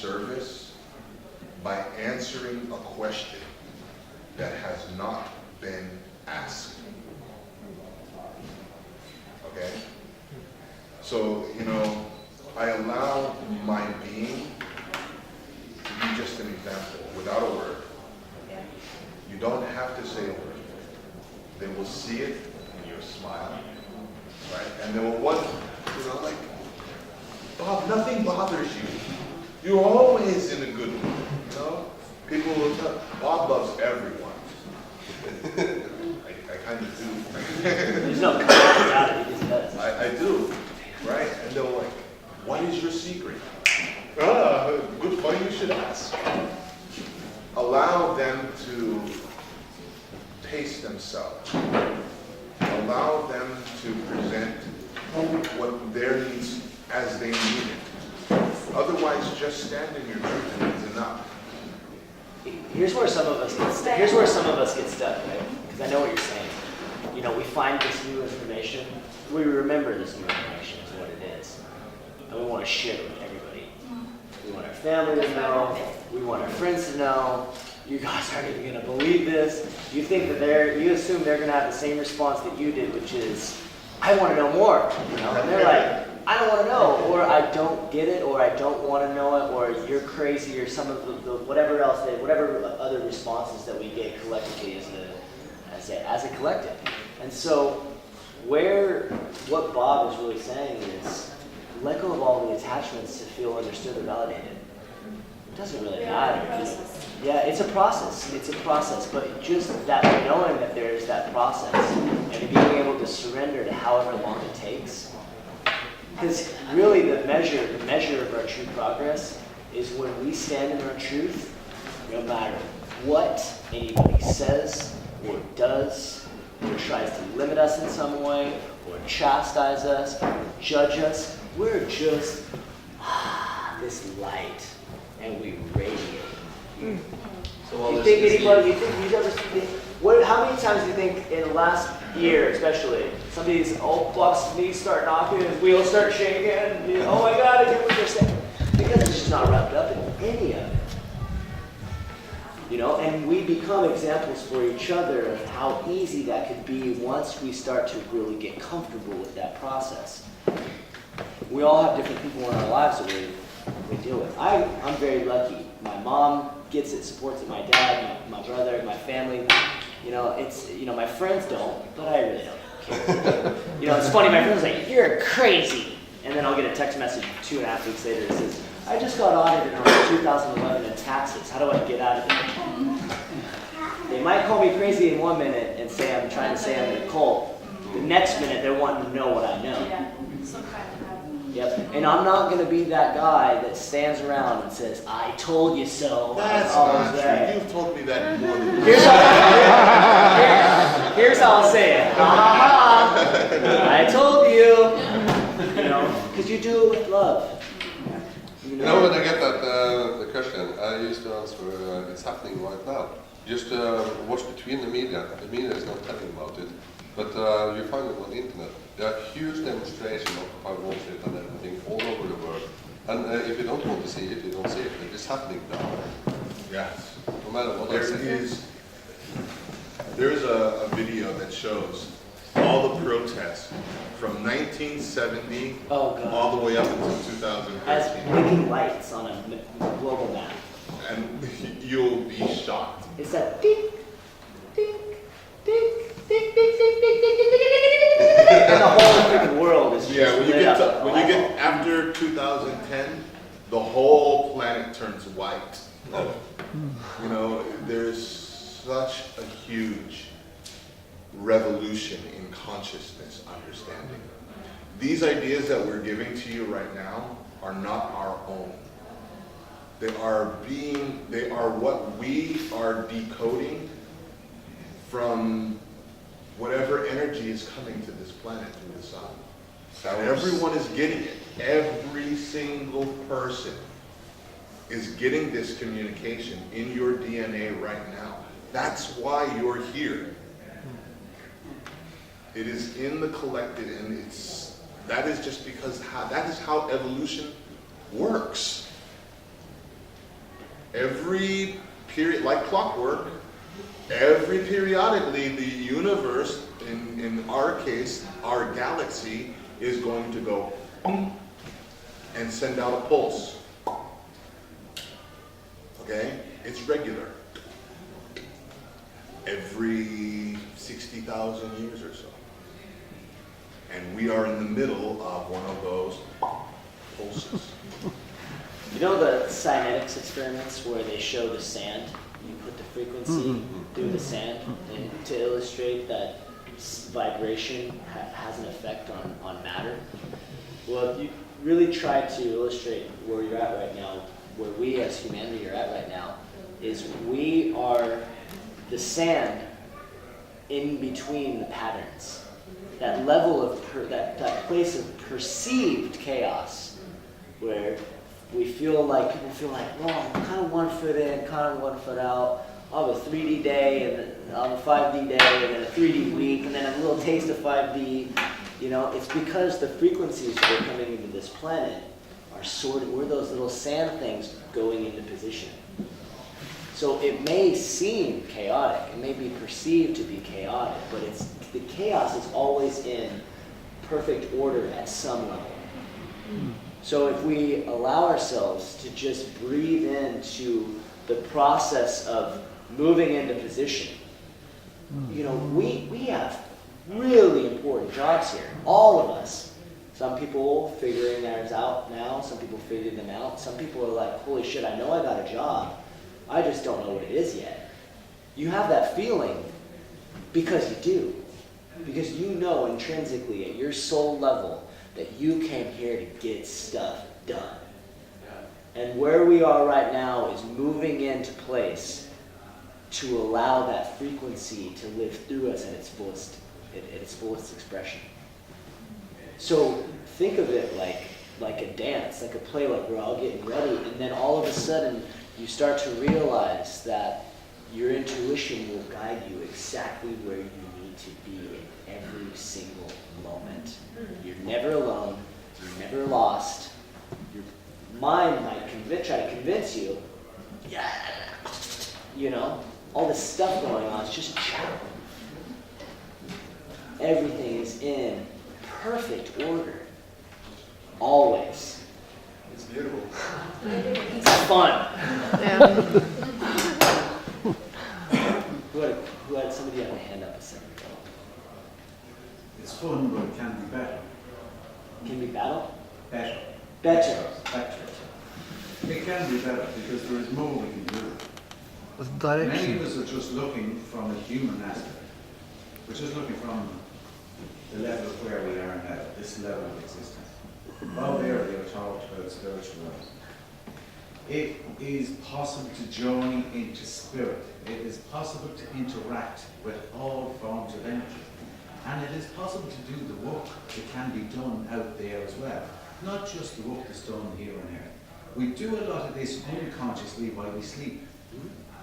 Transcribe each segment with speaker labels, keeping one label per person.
Speaker 1: service by answering a question that has not been asked. Okay? So, I allow my being to be just an example, without a word. You don't have to say a word. They will see it in your smile, right? And they will wonder, like, Bob, nothing bothers you. You're always in a good mood, People will tell, Bob loves everyone. I kind of do.
Speaker 2: There's no confidence because he does.
Speaker 1: I do, right? And they're like, what is your secret? Good point, you should ask. Allow them to pace themselves. Allow them to present what their needs as they need it. Otherwise, just stand in your truth and it's enough.
Speaker 2: Here's where some of us get stuck, right? Because I know what you're saying. We find this new information. We remember this new information is what it is, and we want to share it with everybody. We want our family to know. We want our friends to know. You guys aren't even going to believe this. You think that you assume they're going to have the same response that you did, which is, I want to know more. And they're like, I don't want to know, or I don't get it, or I don't want to know it, or you're crazy, or some of the whatever other responses that we get collectively as a collective. And so, what Bob is really saying is, let go of all the attachments to feel understood or validated. It doesn't really matter. Yeah, it's a process. It's a process, but just that knowing that there's that process and being able to surrender to however long it takes. Because really the measure of our true progress is when we stand in our truth, no matter what anybody says or does, or tries to limit us in some way, or chastise us, or judge us, we're just this light, and we radiate. So you think anybody? How many times do you think in the last year, especially, somebody's bucks knees start knocking, his wheels start shaking, and oh my God, I get what they're saying, because it's just not wrapped up in any of it. And we become examples for each other of how easy that could be once we start to really get comfortable with that process. We all have different people in our lives that we deal with. I'm very lucky. My mom gets it, supports it. My dad, my brother, my family. My friends don't, but I really don't care. It's funny. My friends are like, "You're crazy," and then I'll get a text message 2.5 weeks later that says, "I just got audited on 2011 in taxes. How do I get out of it?" They might call me crazy in 1 minute and say I'm trying to say I'm in a cult. The next minute, they're wanting to know what I know.
Speaker 3: Yeah, some kind of.
Speaker 2: Yep. And I'm not going to be that guy that stands around and says, "I told you so."
Speaker 1: That's not true. You've told me that more than
Speaker 2: Here's how I'll say it. I told you. Because you do it with love.
Speaker 4: When I get the question, I used to answer, it's happening right now. Just watch between the media. The media is not telling about it. But you find it on the internet. There are huge demonstrations of how bullshit and everything all over the world. And if you don't want to see it, you don't see it. But it's happening now.
Speaker 1: Yes.
Speaker 4: No matter what I say.
Speaker 1: There's a video that shows all the protests from 1970 all the way up until 2013.
Speaker 2: As blinking lights on a global map.
Speaker 1: And you'll be shocked.
Speaker 2: It's that ding, ding, ding, ding, ding, ding, ding, ding, ding, ding, ding, and the whole freaking world is just
Speaker 1: when you get after 2010, the whole planet turns white. There's such a huge revolution in consciousness understanding. These ideas that we're giving to you right now are not our own. They are what we are decoding from whatever energy is coming to this planet through the sun. Everyone is getting it. Every single person is getting this communication in your DNA right now. That's why you're here. It is in the collected, and that is just because that is how evolution works. Every period, like clockwork, periodically the universe, in our case, our galaxy, is going to go boom, and send out a pulse. Okay? It's regular. Every 60,000 years or so. And we are in the middle of one of those pulses.
Speaker 2: You know the cymatics experiments where they show the sand? You put the frequency through the sand and to illustrate that vibration has an effect on matter. Well, if you really try to illustrate where you're at right now, where we as humanity are at right now, is we are the sand in between the patterns. That level of, that place of perceived chaos, where we feel like, people feel like, well, I'm kind of 1 foot in, kind of 1 foot out. I'll have a 3D day, and then I'll have a 5D day, and then a 3D week, and then a little taste of 5D. You know, it's because the frequencies that are coming into this planet are sorted. We're those little sand things going into position. So it may seem chaotic, it may be perceived to be chaotic, but the chaos is always in perfect order at some level. So if we allow ourselves to just breathe into the process of moving into position, you know, we have really important jobs here, all of us. Some people figuring theirs out now, some people figured them out, some people are like, holy shit, I know I got a job, I just don't know what it is yet. You have that feeling because you do. Because you know intrinsically at your soul level that you came here to get stuff done. And where we are right now is moving into place to allow that frequency to live through us at its fullest expression. So think of it like a dance, like a play, like we're all getting ready, and then all of a sudden you start to realize that your intuition will guide you exactly where you need to be in every single moment. You're never alone, you're never lost. Your mind might try to convince you, yeah, you know, all this stuff going on, it's just chatter. Everything is in perfect order. Always.
Speaker 1: It's beautiful.
Speaker 2: It's fun. Who had somebody had a hand up a second ago?
Speaker 5: It's fun, but it can be better.
Speaker 2: Can we battle?
Speaker 5: Better.
Speaker 2: Better.
Speaker 5: Better. It can be better because there is more we can do.
Speaker 6: With
Speaker 5: Many
Speaker 6: direction.
Speaker 5: of us are just looking from a human aspect. We're just looking from the level of where we are now, this level of existence. While there, they are talked about spiritual life. It is possible to journey into spirit. It is possible to interact with all forms of energy. And it is possible to do the work that can be done out there as well. Not just the work that's done here and there. We do a lot of this unconsciously while we sleep.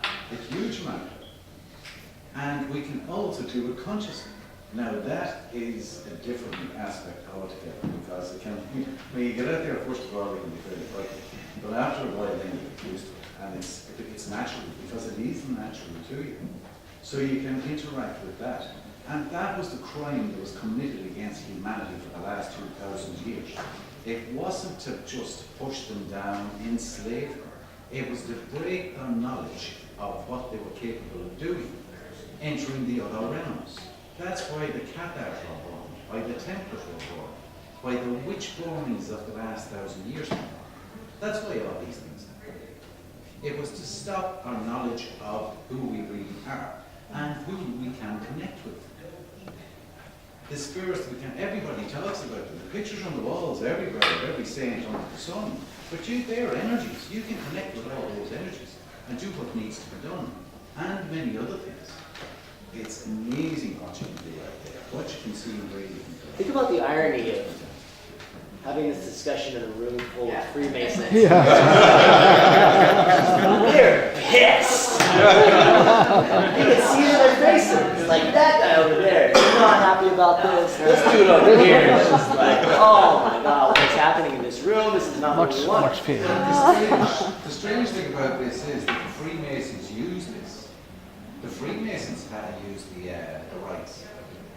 Speaker 5: A huge amount. And we can also do it consciously. Now that is a different aspect altogether, because it can, when you get out there, first of all, it can be fairly frightening. But after a while, then you get used to it. And it's natural, because it is natural to you. So you can interact with that. And that was the crime that was committed against humanity for the last 2,000 years. It wasn't to just push them down, enslave them. It was to break their knowledge of what they were capable of doing, entering the other realms. That's why the Cathars were born, why the Templars were born, why the witch burnings of the last 1,000 years were born. That's why all these things happened. It was to stop our knowledge of who we really are and who we can connect with. The spirits we can, everybody talks about them. The pictures on the walls everywhere of every saint under the sun. But they're energies. You can connect with all those energies and do what needs to be done. And many other things. It's amazing what you can do out there. What you can see and where you can go.
Speaker 2: Think about the irony of having this discussion in a room full of Freemasons.
Speaker 6: Yeah.
Speaker 2: They're pissed. You can see it in their faces. Like that guy over there, he's not happy about this. This dude over here is just like, oh my god, what's happening in this room? This is not not what we want.
Speaker 6: much fear.
Speaker 5: The strange thing about this is that the Freemasons use this. The Freemasons had used the rites.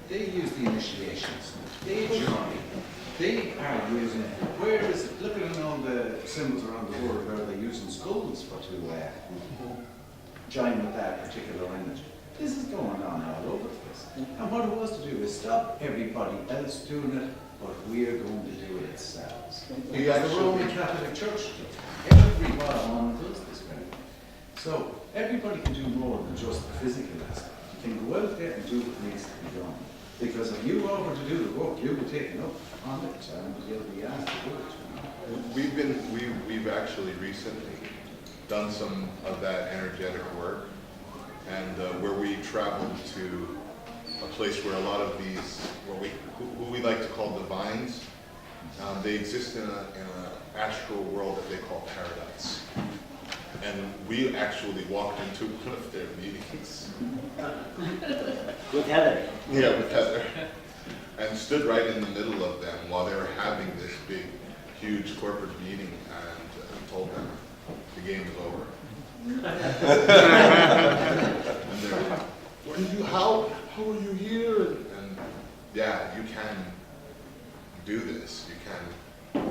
Speaker 5: They use the initiations. They journey. They are using, whereas, look at all the symbols around the world where they're using skulls for to join with that particular energy. This is going on all over the place. And what it was to do is stop everybody else doing it, but we're going to do it ourselves. Because the Roman Catholic Church does. Every one does this kind of thing. So everybody can do more than just the physical aspect. You can go out there and do what needs to be done. Because if you offer to do the work, you'll be taken up on it and you'll be asked to do it.
Speaker 1: We've actually recently done some of that energetic work, and where we traveled to a place where a lot of these, who we like to call divines, they exist in an astral world that they call paradise. And we actually walked into one of their meetings.
Speaker 2: With Heather.
Speaker 1: Yeah, with Heather. And stood right in the middle of them while they were having this big, huge corporate meeting, and told them the game is over. And they're like, "What did you? How are you here?" And yeah, you can do this. You can.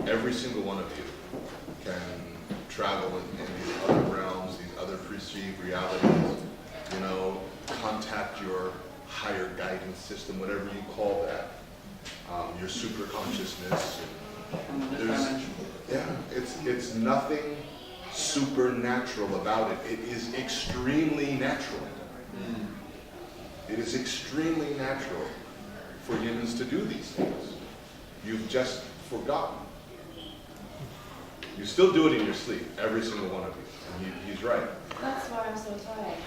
Speaker 1: Every single one of you can travel in these other realms, these other perceived realities. You know, contact your higher guidance system, whatever you call that. Your super consciousness. It's nothing supernatural about it. It is extremely natural. It is extremely natural for humans to do these things. You've just forgotten. You still do it in your sleep, every single one of you. And he's right.
Speaker 3: That's why I'm so tired.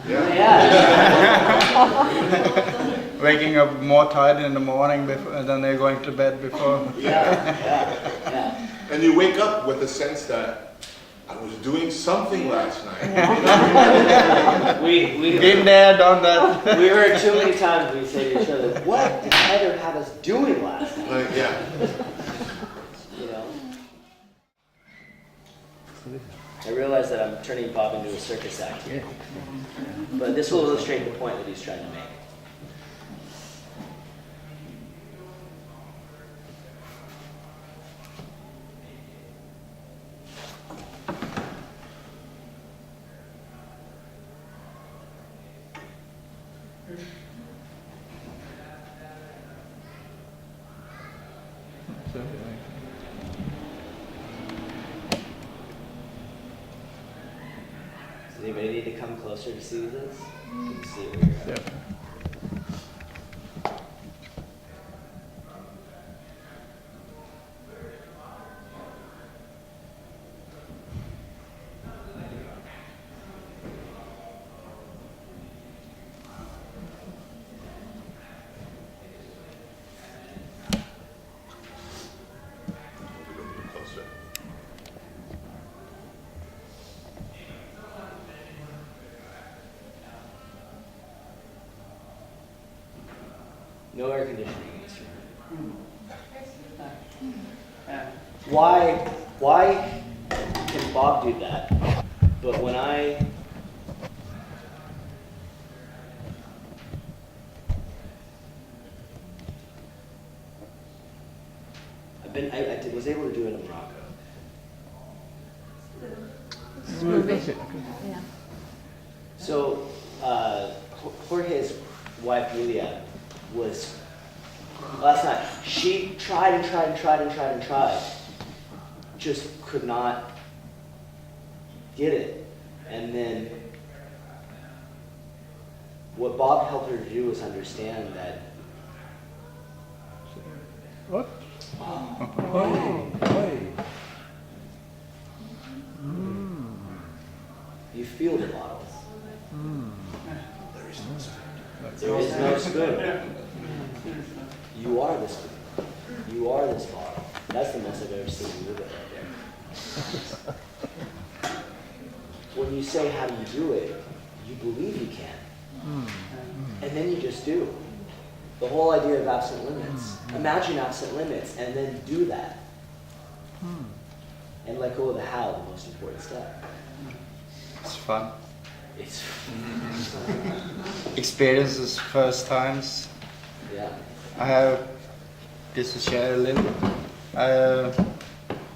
Speaker 2: Yeah.
Speaker 6: Waking up more tired in the morning than they're going to bed before.
Speaker 2: Yeah.
Speaker 1: And you wake up with a sense that I was doing something last night.
Speaker 2: We
Speaker 6: Been there, done that.
Speaker 2: we heard too many times we say to each other, "What did Heather have us doing last night?"
Speaker 1: Like, yeah.
Speaker 2: You know. I realize that I'm turning Bob into a circus act here, but this will illustrate the point that he's trying to make. Does anybody need to come closer to see this? You can see where you're at.
Speaker 1: Closer.
Speaker 2: No air conditioning in this room. Why can Bob do that? But when I was able to do it in Morocco.
Speaker 3: Yeah.
Speaker 2: So Jorge's wife Julia was last night. She tried and tried and tried and tried and tried, just could not get it. And then what Bob helped her to do was understand that
Speaker 6: What?
Speaker 2: you feel the bottles. There is no spoon. You are the spoon. You are this bottle. That's the most I've ever seen you live it right there. When you say how do you do it, you believe you can. And then you just do. The whole idea of absent limits. Imagine absent limits and then do that. and let go of the how, the most important step.
Speaker 6: It's fun.
Speaker 2: It's
Speaker 6: Experiences, first times.
Speaker 2: yeah.
Speaker 6: I have, just to share a little,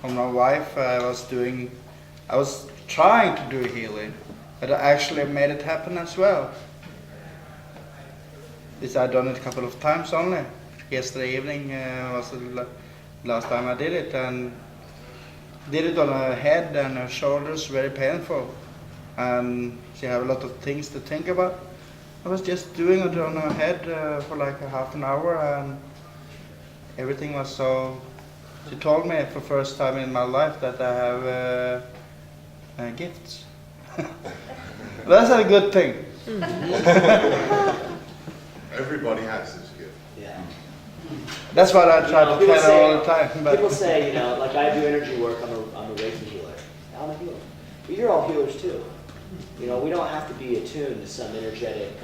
Speaker 6: from my wife, I was trying to do healing, but I actually made it happen as well. I've done it a couple of times only. Yesterday evening was the last time I did it, and did it on her head and her shoulders, very painful. And she had a lot of things to think about. I was just doing it on her head for like a half an hour, and everything was so. She told me for the first time in my life that I have gifts. That's a good thing.
Speaker 1: Everybody has this gift.
Speaker 2: Yeah.
Speaker 6: That's what I try to
Speaker 2: People
Speaker 6: tell her
Speaker 2: say-
Speaker 6: all the time. But
Speaker 2: People say, you know, like I do energy work, I'm a Reiki healer. I'm a healer. But you're all healers too. You know, we don't have to be attuned to some energetic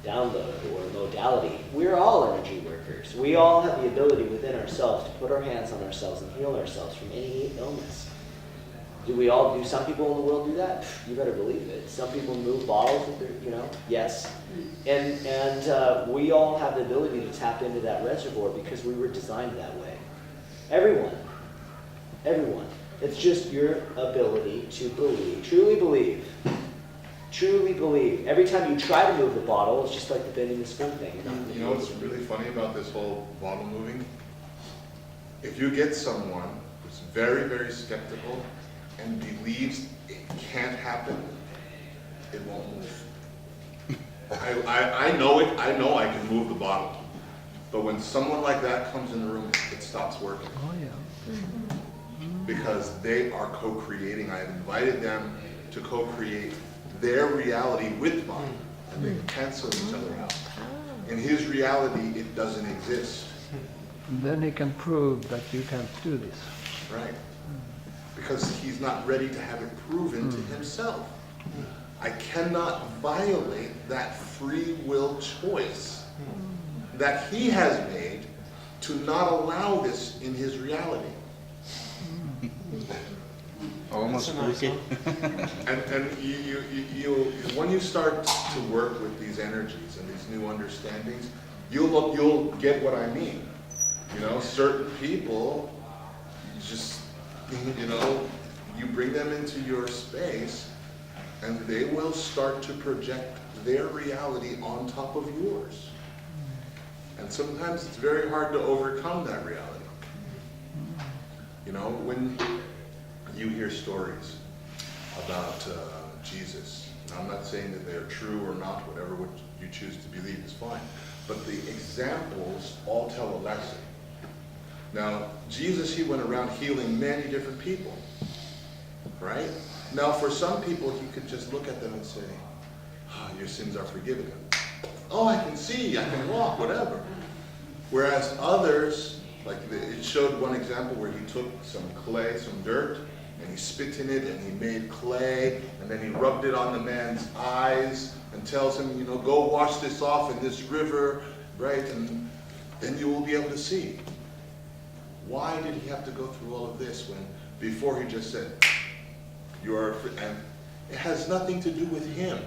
Speaker 2: download or modality. We're all energy workers. We all have the ability within ourselves to put our hands on ourselves and heal ourselves from any illness. Do some people in the world do that? You better believe it. Some people move bottles with their, you know, yes. And we all have the ability to tap into that reservoir because we were designed that way. Everyone. It's just your ability to believe, truly believe. Truly believe. Every time you try to move the bottle, it's just like the bending the spoon thing.
Speaker 1: You know what's really funny about this whole bottle moving? If you get someone who's very, very skeptical and believes it can't happen, it won't move. I know it. I know I can move the bottle. But when someone like that comes in the room, it stops working.
Speaker 7: Oh yeah.
Speaker 1: Because they are co-creating. I invited them to co-create their reality with mine, and they cancel each other out. In his reality, it doesn't exist,
Speaker 7: Then he can prove that you can't do this.
Speaker 1: right? Because he's not ready to have it proven to himself. I cannot violate that free will choice that he has made to not allow this in his reality.
Speaker 6: almost spooky.
Speaker 1: And you when you start to work with these energies and these new understandings, you'll get what I mean. You know, certain people just, you know, you bring them into your space and they will start to project their reality on top of yours. And sometimes it's very hard to overcome that reality. You know, when you hear stories about Jesus, and I'm not saying that they're true or not, whatever what you choose to believe is fine, but the examples all tell a lesson. Now, Jesus, he went around healing many different people, right? Now, for some people, he could just look at them and say, oh, your sins are forgiven. Oh, I can see, I can walk, whatever. Whereas others, like it showed one example where he took some clay, some dirt, and he spit in it and he made clay, and then he rubbed it on the man's eyes and tells him, you know, go wash this off in this river, right? And then you will be able to see. Why did he have to go through all of this when before he just said, you're, and it has nothing to do with him,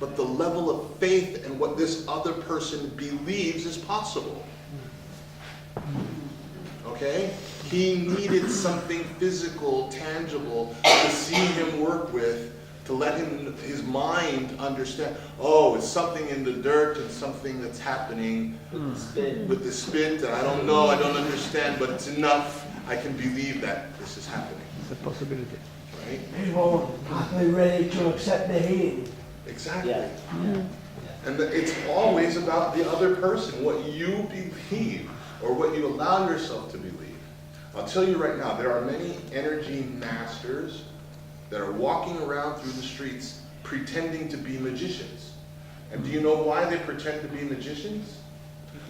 Speaker 1: but the level of faith and what this other person believes is possible. Okay? He needed something physical, tangible, to see him work with, to let him, his mind understand, oh, it's something in the dirt and something that's happening with the spit, and I don't know, I don't understand, but it's enough. I can believe that this is happening.
Speaker 7: It's a possibility.
Speaker 1: Right?
Speaker 8: They won't be ready to accept the healing.
Speaker 1: Exactly.
Speaker 2: Yeah.
Speaker 1: And it's always about the other person, what you believe, or what you allow yourself to believe. I'll tell you right now, there are many energy masters that are walking around through the streets pretending to be magicians. And do you know why they pretend to be magicians?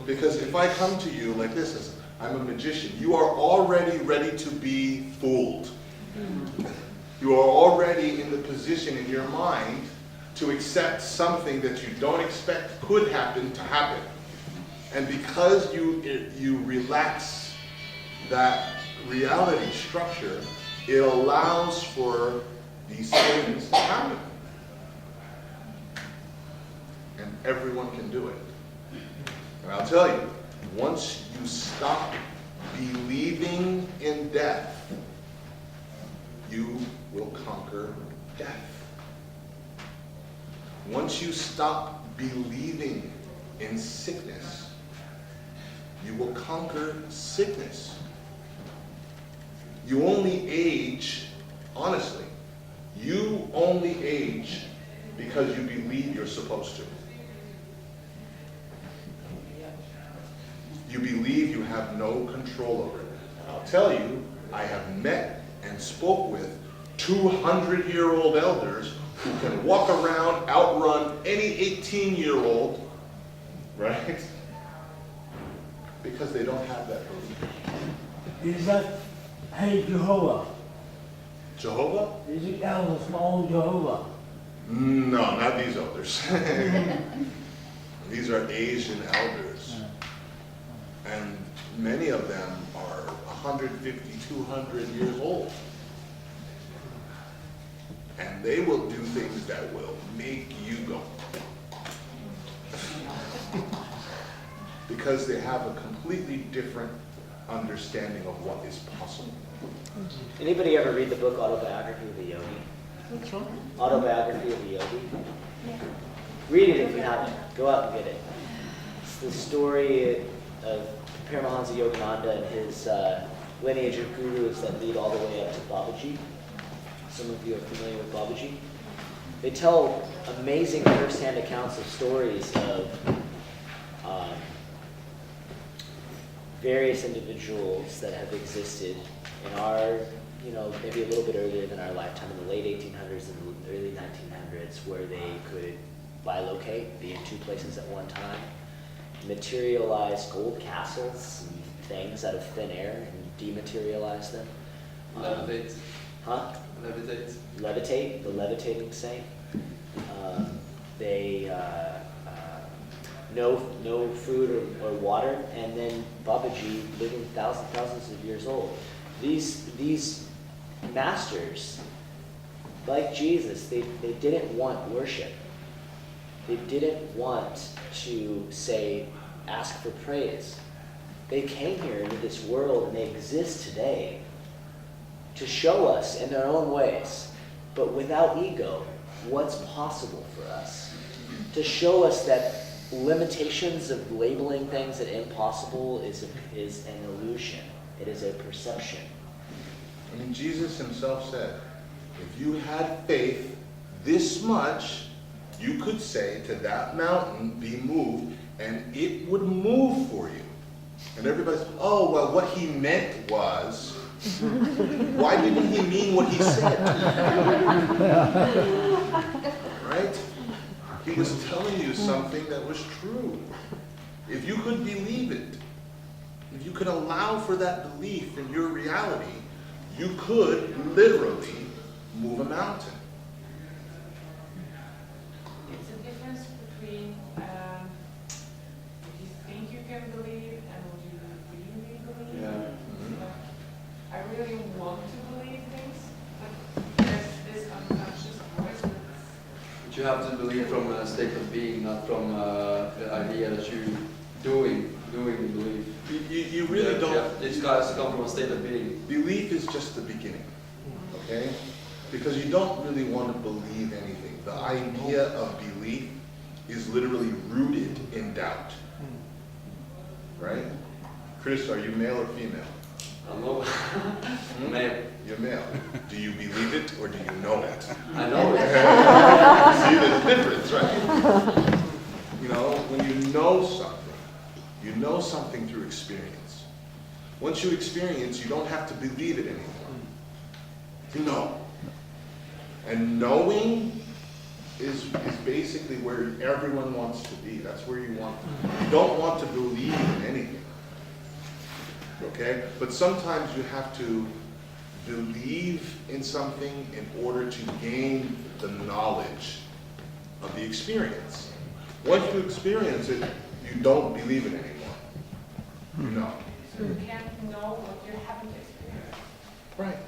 Speaker 1: Because if I come to you like this, as I'm a magician, you are already ready to be fooled. You are already in the position in your mind to accept something that you don't expect could happen to happen. And because you relax that reality structure, It allows for these things to happen. And everyone can do it. And I'll tell you, once you stop believing in death, you will conquer death. Once you stop believing in sickness, you will conquer sickness. You only age, honestly, you only age because you believe you're supposed to. You believe you have no control over it. And I'll tell you, I have met and spoke with 200-year-old elders who can walk around, outrun any 18-year-old, right? Because they don't have that belief.
Speaker 8: Is that, hey, Jehovah?
Speaker 1: Jehovah?
Speaker 8: Is it elders from old Jehovah?
Speaker 1: No, not these elders. These are Asian elders. And many of them are 150, 200 years old. And they will do things that will make you go. Because they have a completely different understanding of what is possible.
Speaker 2: Anybody ever read the book Autobiography of a Yogi?
Speaker 3: Which one?
Speaker 2: Autobiography of a Yogi?
Speaker 3: Yeah.
Speaker 2: Read it if you haven't. Go out and get it. It's the story of Paramahansa Yogananda and his lineage of gurus that lead all the way up to Babaji. Some of you are familiar with Babaji. They tell amazing first-hand accounts of stories of various individuals that have existed in our, maybe a little bit earlier than our lifetime, in the late 1800s and the early 1900s, where they could bilocate, be in two places at one time, materialize gold castles and things out of thin air and dematerialize them.
Speaker 9: Levitate.
Speaker 2: Huh?
Speaker 9: Levitate.
Speaker 2: Levitate, the levitating saint. They no food or water, and then Babaji living thousands of years old. These masters, like Jesus, they didn't want worship. They didn't want to ask for praise. They came here into this world and they exist today to show us in their own ways, but without ego, what's possible for us. To show us that limitations of labeling things as impossible is an illusion. It is a perception.
Speaker 1: I mean, Jesus himself said, if you had faith this much, you could say to that mountain, be moved, and it would move for you. And everybody's, oh, well, what he meant was, why didn't he mean what he said? Right? He was telling you something that was true. If you could believe it, if you could allow for that belief in your reality, you could literally move a mountain.
Speaker 10: It's a difference between what you think you can believe and what you really believe.
Speaker 9: Yeah.
Speaker 10: I really want to believe things, but there's this unconscious voice that's...
Speaker 9: But you have to believe from a state of being, not from the idea that you doing belief.
Speaker 1: You really don't...
Speaker 9: It's got to come from a state of being.
Speaker 1: Belief is just the beginning, okay? Because you don't really want to believe anything. The idea of belief is literally rooted in doubt, right? Chris, are you male or female?
Speaker 9: I'm not male.
Speaker 1: You're male. Do you believe it or do you know it?
Speaker 9: I know it.
Speaker 1: See, there's a difference, right? When you know something through experience. Once you experience, you don't have to believe it anymore. You know. And knowing is basically where everyone wants to be. That's where you want. You don't want to believe in anything. Okay? But sometimes you have to believe in something in order to gain the knowledge of the experience. Once you experience it, you don't believe it anymore. You know.
Speaker 10: So you can't know what you haven't experienced.
Speaker 1: Right.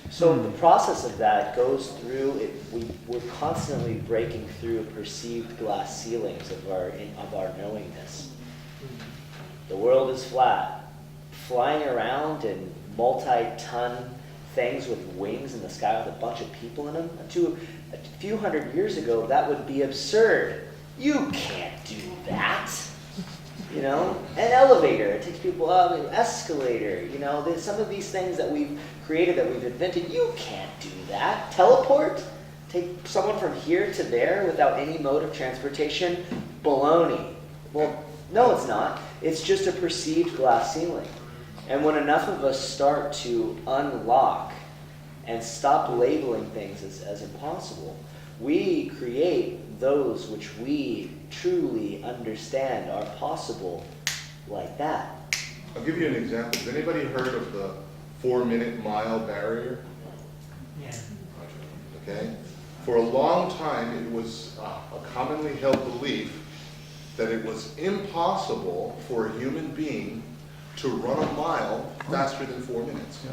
Speaker 2: So the process of that goes through it. We're constantly breaking through perceived glass ceilings of our knowingness. The world is flat. Flying around in multi-ton things with wings in the sky with a bunch of people in them. To a few hundred years ago, that would be absurd. You can't do that. You know, an elevator, it takes people up, an escalator, you know, there's some of these things that we've created, that we've invented, you can't do that. Teleport, take someone from here to there without any mode of transportation, baloney. Well, no it's not. It's just a perceived glass ceiling. And when enough of us start to unlock and stop labeling things as impossible, we create those which we truly understand are possible like that.
Speaker 1: I'll give you an example. Has anybody heard of the 4-minute mile barrier?
Speaker 8: Yeah.
Speaker 1: Okay? For a long time, it was a commonly held belief that it was impossible for a human being to run a mile faster than 4 minutes.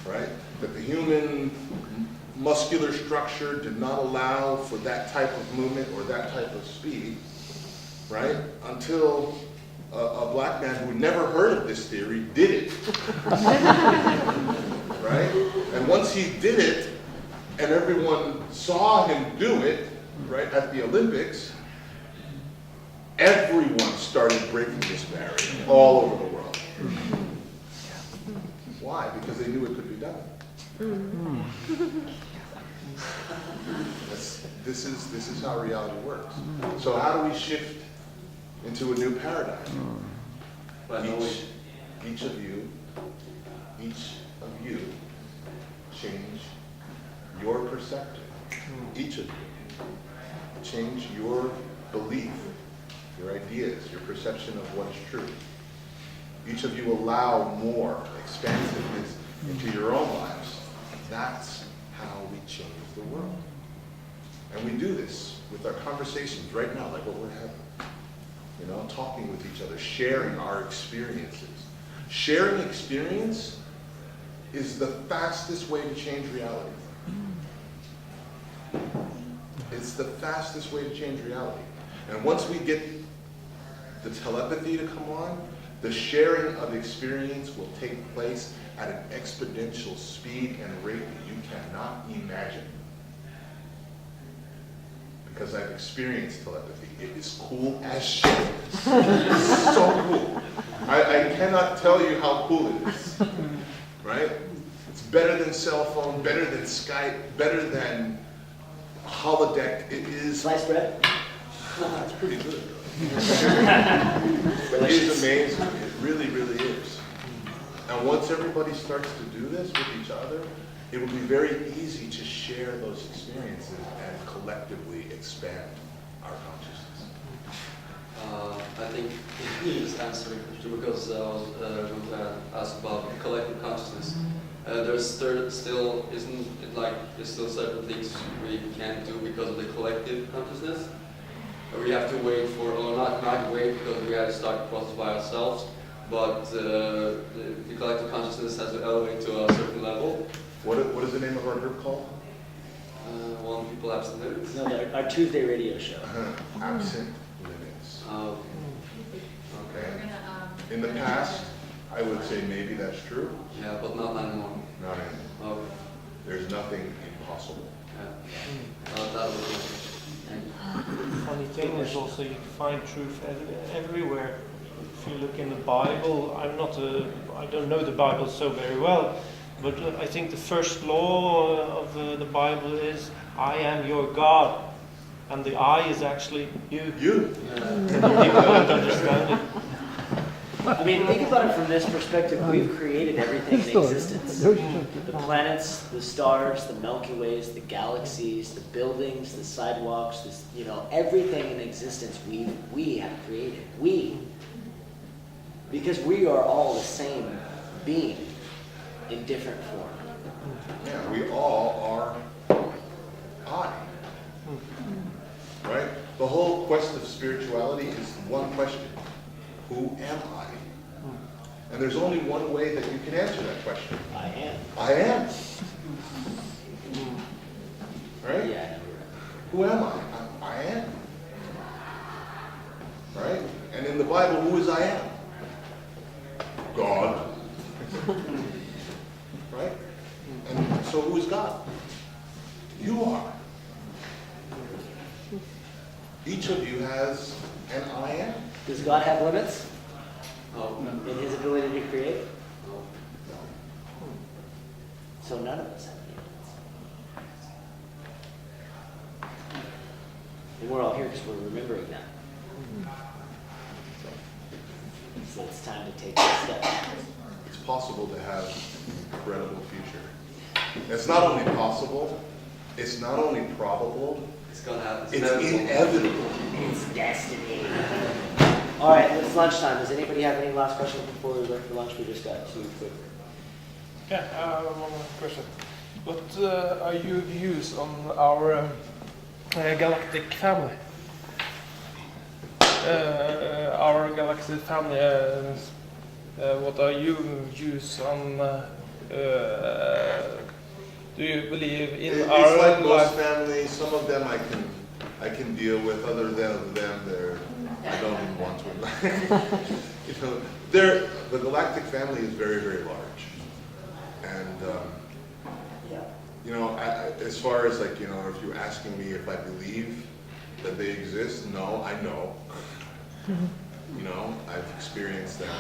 Speaker 1: Right? That the human muscular structure did not allow for that type of movement or that type of speed, right? Until a black man who had never heard of this theory did it, right? And once he did it, and everyone saw him do it, right, at the Olympics, everyone started breaking this barrier all over the world. Why? Because they knew it could be done. This is how reality works. So how do we shift into a new paradigm? Each of you change your perspective. Each of you change your belief, your ideas, your perception of what is true. Each of you allow more expansiveness into your own lives. That's how we change the world. And we do this with our conversations right now, like what we're having. You know, talking with each other, sharing our experiences. Sharing experience is the fastest way to change reality. It's the fastest way to change reality. And once we get the telepathy to come on, the sharing of experience will take place at an exponential speed and rate that you cannot imagine. Because I've experienced telepathy. It is cool as shit. It's so cool. I cannot tell you how cool it is. Right? It's better than cell phone, better than Skype, better than holodeck. It is.
Speaker 2: Sliced bread?
Speaker 1: It's pretty good. But it is amazing. It really, really is. And once everybody starts to do this with each other, it will be very easy to share those experiences and collectively expand our consciousness.
Speaker 9: I think this answer, because I was going to ask about collective consciousness. There's still isn't it like there's still certain things we can't do because of the collective consciousness. We have to wait for, or not wait because we have to start the process by ourselves. But the collective consciousness has to elevate to a certain level.
Speaker 1: What is the name of our group called?
Speaker 9: One People Absent Limits.
Speaker 2: No, our Tuesday radio show.
Speaker 1: Absent Limits. Okay.
Speaker 10: We're gonna,
Speaker 1: In the past, I would say maybe that's true.
Speaker 9: Yeah, but not anymore.
Speaker 1: Not anymore.
Speaker 9: Okay.
Speaker 1: There's nothing impossible.
Speaker 9: Yeah. That was
Speaker 11: Funny thing is also you find truth everywhere. If you look in the Bible, I don't know the Bible so very well, but I think the first law of the Bible is, I am your God. And the I is actually you.
Speaker 1: You?
Speaker 11: People don't understand it.
Speaker 2: I mean, think about it from this perspective. We've created everything in existence. The planets, the stars, the Milky Ways, the galaxies, the buildings, the sidewalks, everything in existence we have created. Because we are all the same being in different form.
Speaker 1: Yeah, we all are I. Right? The whole quest of spirituality is one question. Who am I? And there's only one way that you can answer that question.
Speaker 2: I am.
Speaker 1: I am. Right?
Speaker 2: Yeah, I know.
Speaker 1: Who am I? I am. Right? And in the Bible, who is I am? God. Right? And so who is God? You are. Each of you has an I am.
Speaker 2: Does God have limits
Speaker 9: No.
Speaker 2: in his ability to create?
Speaker 9: No.
Speaker 2: So none of us have any limits. And we're all here because we're remembering that. So it's time to take that step.
Speaker 1: It's possible to have a credible future. It's not only possible, it's not only probable,
Speaker 9: It's gonna happen.
Speaker 1: it's inevitable.
Speaker 2: It's destiny. All right, it's lunchtime. Does anybody have any last questions before we break for lunch? We just got too quick.
Speaker 11: Yeah, one more question. What are your views on our galactic family? Our galactic family. What are your views on? Do you believe in
Speaker 1: It's
Speaker 11: our
Speaker 1: like most
Speaker 11: life?
Speaker 1: families, some of them I can deal with, other than them, I don't even want to. You know, the galactic family is very, very large. And, you know, as far as like, you know, if you're asking me if I believe that they exist, no, I know. You know, I've experienced them.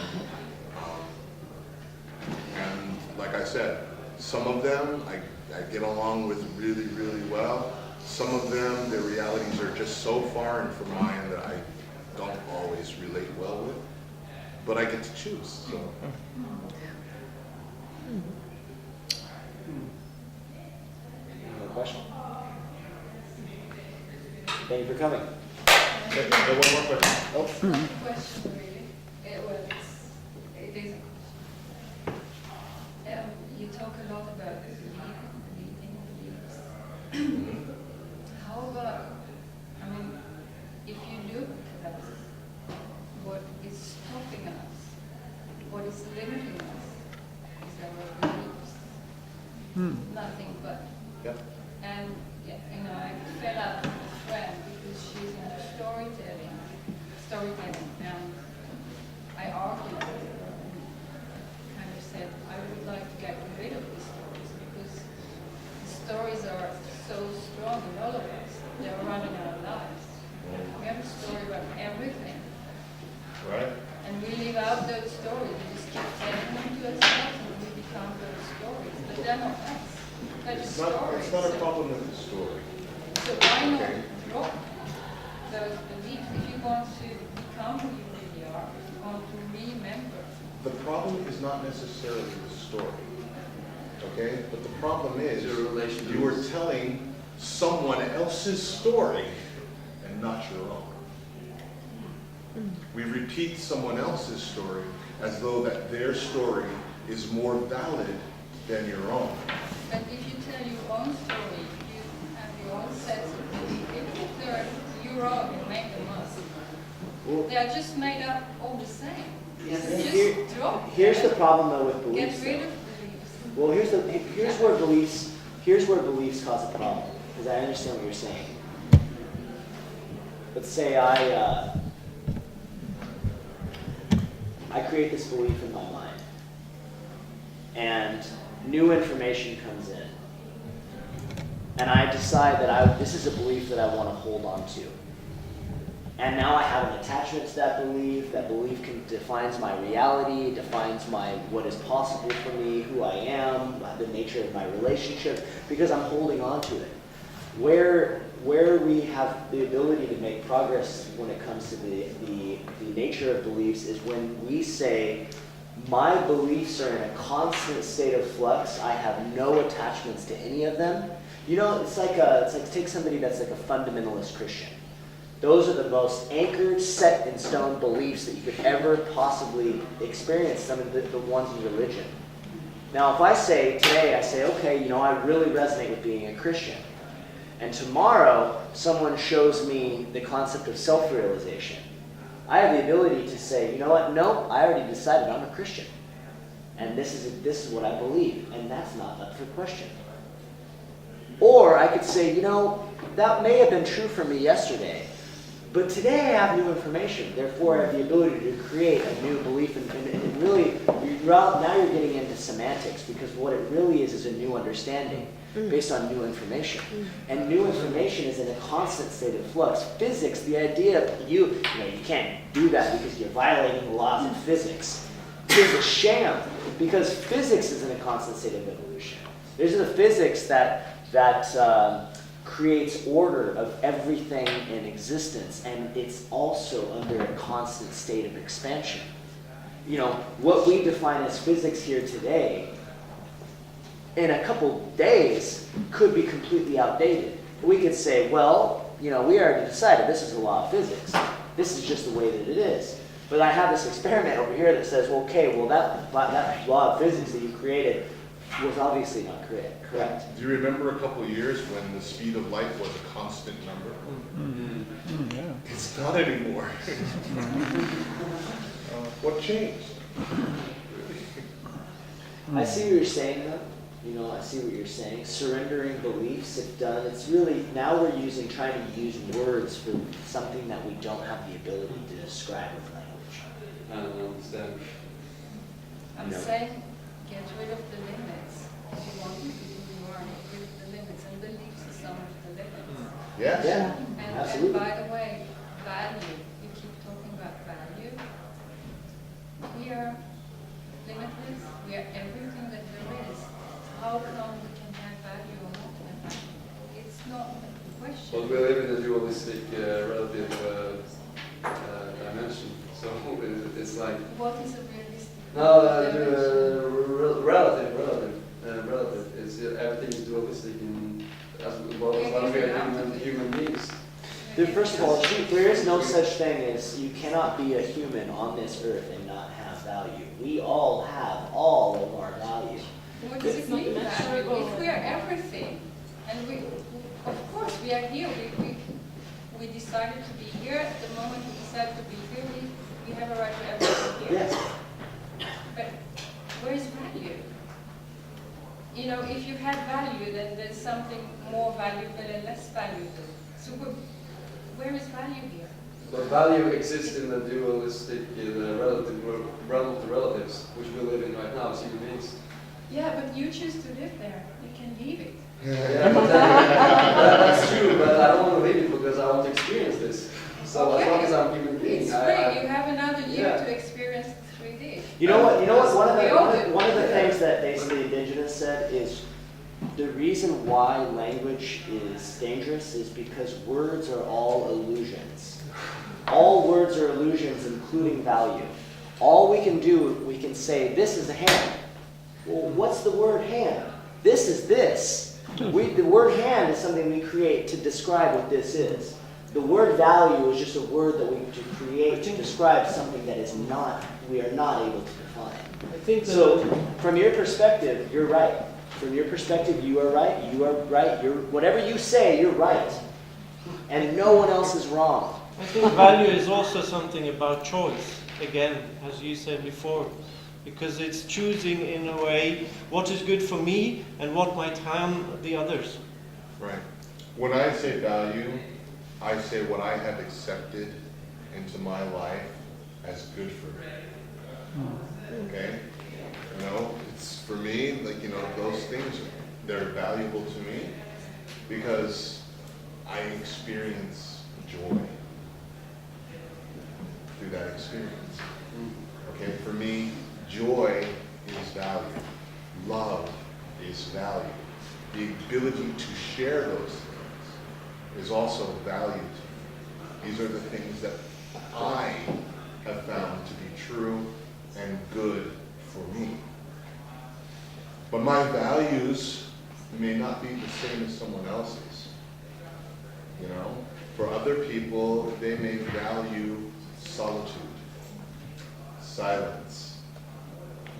Speaker 1: And like I said, some of them I get along with really, really well. Some of them, their realities are just so foreign from mine that I don't always relate well with. But I get to choose. So.
Speaker 2: Any more question? Thank you for coming.
Speaker 1: Okay, one more question.
Speaker 2: Oh.
Speaker 3: Question really. It is. You talk a lot about believing. How about, I mean, if you look at us, what is stopping us, what is limiting us, is our beliefs. Nothing but.
Speaker 1: Yep.
Speaker 3: And you know, I fed up with a friend because she's into storytelling, and I argued with her and kind of said, I would like to get rid of these stories because the stories are so strong in all of us. They're running our lives. We have a story about everything.
Speaker 1: Right?
Speaker 3: And we leave out those stories. We just keep telling them to ourselves and we become those stories. But they're not us. They're just stories.
Speaker 1: It's not a problem with the story.
Speaker 3: So why not
Speaker 1: Okay.
Speaker 3: drop those beliefs if you want to become who you really are, if you want to remember?
Speaker 1: The problem is not necessarily the story. Okay? But the problem is
Speaker 9: Your relation to
Speaker 1: you are
Speaker 9: this.
Speaker 1: telling someone else's story and not your own. We repeat someone else's story as though that their story is more valid than your own.
Speaker 3: But if you tell your own story, you have your own sets of beliefs. Even if they're your own, you make them up.
Speaker 1: Well,
Speaker 3: They are just made up all the same.
Speaker 2: Here-
Speaker 3: Just drop
Speaker 2: Here's the
Speaker 3: them.
Speaker 2: problem though with beliefs.
Speaker 3: Get rid
Speaker 2: though.
Speaker 3: of beliefs.
Speaker 2: Well, here's where beliefs cause a problem. Because I understand what you're saying. Let's say I create this belief in my mind, and new information comes in, and I decide that this is a belief that I want to hold on to. And now I have an attachment to that belief. That belief defines my reality, defines what is possible for me, who I am, the nature of my relationship, because I'm holding on to it. Where we have the ability to make progress when it comes to the nature of beliefs is when we say, my beliefs are in a constant state of flux. I have no attachments to any of them. You know, it's like take somebody that's like a fundamentalist Christian. Those are the most anchored, set in stone beliefs that you could ever possibly experience, some of the ones in religion. Now, if I say, okay, you know, I really resonate with being a Christian. And tomorrow, someone shows me the concept of self-realization. I have the ability to say, you know what, no, I already decided I'm a Christian. and this is what I believe, and that's not up for question. Or I could say, you know, that may have been true for me yesterday, but today I have new information. Therefore, I have the ability to create a new belief, and really, now you're getting into semantics, because what it really is a new understanding based on new information. And new information is in a constant state of flux. Physics, the idea of you can't do that because you're violating the laws of physics. It's a sham, because physics is in a constant state of evolution. There's the physics that creates order of everything in existence, and it's also under a constant state of expansion. You know, what we define as physics here today, in a couple days, could be completely outdated. We could say, well, you know, we already decided this is a law of physics. This is just the way that it is. But I have this experiment over here that says, well, okay, well, that law of physics that you created was obviously not correct.
Speaker 1: Do you remember a couple of years when the speed of light was a constant number?
Speaker 7: Yeah.
Speaker 1: It's not anymore. What changed?
Speaker 2: I see what you're saying, though. You know, I see what you're saying. Surrendering beliefs, if done, it's really, now we're trying to use words for something that we don't have the ability to describe with language.
Speaker 9: I don't understand.
Speaker 3: I'm
Speaker 2: No.
Speaker 3: saying, get rid of the limits. If you want to be who you are, get rid of the limits, and beliefs are some of the limits.
Speaker 1: Yes.
Speaker 2: Yeah,
Speaker 3: And
Speaker 2: absolutely.
Speaker 3: by the way, value, you keep talking about value. We are limitless, we are everything that there is. How come we can have value or not have value? It's not a question.
Speaker 9: But we live in a dualistic relative dimension, so it's like
Speaker 3: What is a realistic?
Speaker 9: relative. It's everything is dualistic in as well as we are human beings.
Speaker 2: Dude, first of all, there is no such thing as you cannot be a human on this earth and not have value. We all have all of our value.
Speaker 3: What does it mean value? If we are everything, and we, of course, we are here. We decided to be here. At the moment we decided to be here, we have a right to everything here.
Speaker 2: Yes.
Speaker 3: But where is value? You know, if you had value, then there's something more valuable and less valuable. So where is value here?
Speaker 9: But value exists in the dualistic, in the realm of the relatives, which we live in right now as human beings.
Speaker 3: Yeah, but you choose to live there. You can leave it.
Speaker 9: Yeah, but that's true, but I don't want to leave it because I want to experience this. So as long as I'm a human being,
Speaker 3: It's free. You have another you to experience 3D.
Speaker 2: You know what?
Speaker 3: We all do.
Speaker 2: One of the things that basically Indigenous said is the reason why language is dangerous is because words are all illusions. All words are illusions, including value. All we can do, we can say, this is a hand. Well, what's the word hand? This is this. The word hand is something we create to describe what this is. The word value is just a word that we to create to describe something that is not, we are not able to define.
Speaker 11: I think
Speaker 2: So, from your perspective, you're right. From your perspective, you are right. You are right. Whatever you say, you're right. And no one else is wrong.
Speaker 11: I think value is also something about choice, again, as you said before, because it's choosing in a way what is good for me and what might harm the others.
Speaker 1: Right. When I say value, I say what I have accepted into my life as good for me. Okay? You know, it's for me, like, you know, those things, they're valuable to me because I experience joy through that experience. Okay, for me, joy is value. Love is value. The ability to share those things is also value to me. These are the things that I have found to be true and good for me. But my values may not be the same as someone else's. You know, for other people, they may value solitude, silence.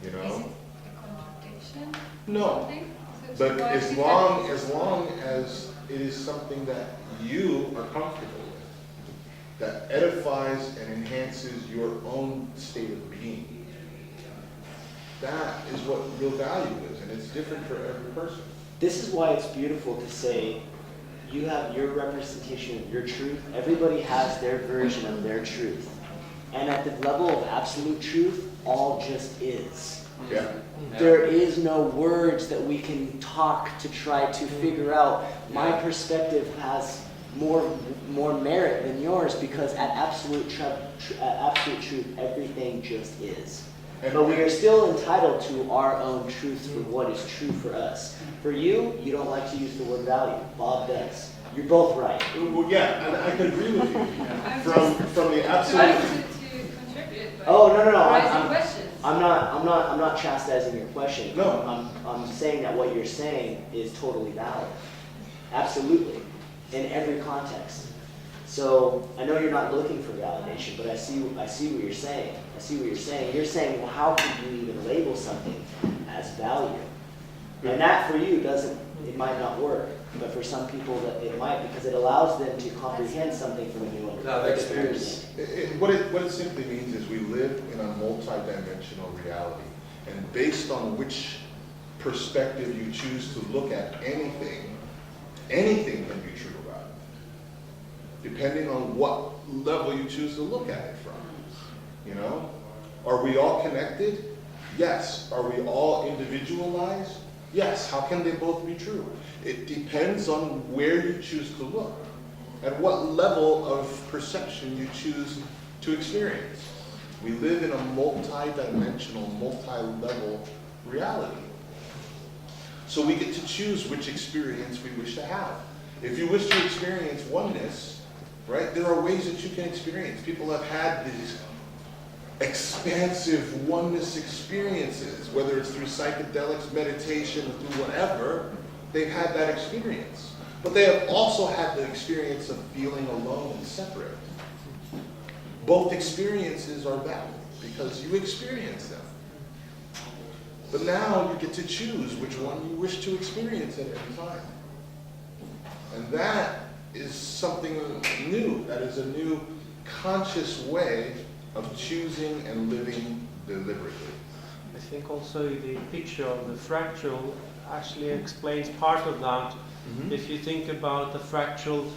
Speaker 1: You know?
Speaker 3: Is it a contradiction?
Speaker 1: No.
Speaker 3: Something? So
Speaker 1: But
Speaker 3: why
Speaker 1: as
Speaker 3: we
Speaker 1: long
Speaker 3: have-
Speaker 1: as it is something that you are comfortable with, that edifies and enhances your own state of being, That is what real value is, and it's different for every person.
Speaker 2: This is why it's beautiful to say, you have your representation of your truth. Everybody has their version of their truth. And at the level of absolute truth, all just is.
Speaker 1: Yeah.
Speaker 2: There is no words that we can talk to try to figure out. My perspective has more merit than yours because at absolute truth, everything just is. But we are still entitled to our own truths for what is true for us. For you, you don't like to use the word value. Bob does. You're both right.
Speaker 1: Well, yeah, and I could agree with you.
Speaker 3: I'm
Speaker 1: From the
Speaker 3: trying
Speaker 1: absolute.
Speaker 3: to contribute by
Speaker 2: Oh, no.
Speaker 3: raising questions.
Speaker 2: I'm not chastising your question.
Speaker 1: No.
Speaker 2: I'm saying that what you're saying is totally valid. Absolutely. In every context. So I know you're not looking for validation, but I see what you're saying. I see what you're saying. You're saying, well, how could you even label something as value? And that for you it might not work, but for some people that it might, because it allows them to comprehend something from a new experience.
Speaker 1: What it simply means is we live in a multi-dimensional reality, and based on which perspective you choose to look at anything can be true about it, depending on what level you choose to look at it from. You know, are we all connected? Yes. Are we all individualized? Yes. How can they both be true? It depends on where you choose to look, at what level of perception you choose to experience. We live in a multi-dimensional, multi-level reality. So we get to choose which experience we wish to have. If you wish to experience oneness, right, there are ways that you can experience. People have had these expansive oneness experiences, whether it's through psychedelics, meditation, or through whatever, they've had that experience. But they have also had the experience of feeling alone and separate. Both experiences are valid because you experience them. But now you get to choose which one you wish to experience at any time. And that is something new. That is a new conscious way of choosing and living deliberately.
Speaker 11: I think also the picture of the fractal actually explains part of that.
Speaker 1: Mm-hmm.
Speaker 11: If you think about the fractal,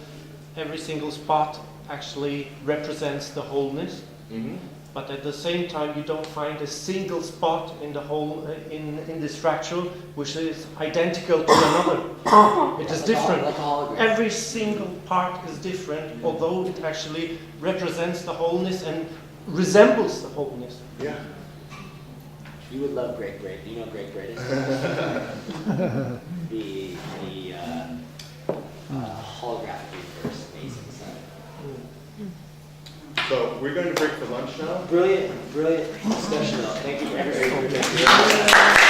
Speaker 11: every single spot actually represents the wholeness.
Speaker 1: Mm-hmm.
Speaker 11: But at the same time, you don't find a single spot in the whole in this fractal which is identical to another. It is different.
Speaker 2: Like a hologram.
Speaker 11: Every single part is different, although it actually represents the wholeness and resembles the wholeness.
Speaker 1: Yeah.
Speaker 2: You would love Great Braid. Do you know what Great Braid is? the holographic universe, amazing stuff.
Speaker 1: So we're going to break for lunch now.
Speaker 2: Brilliant discussion though. Thank you for everybody for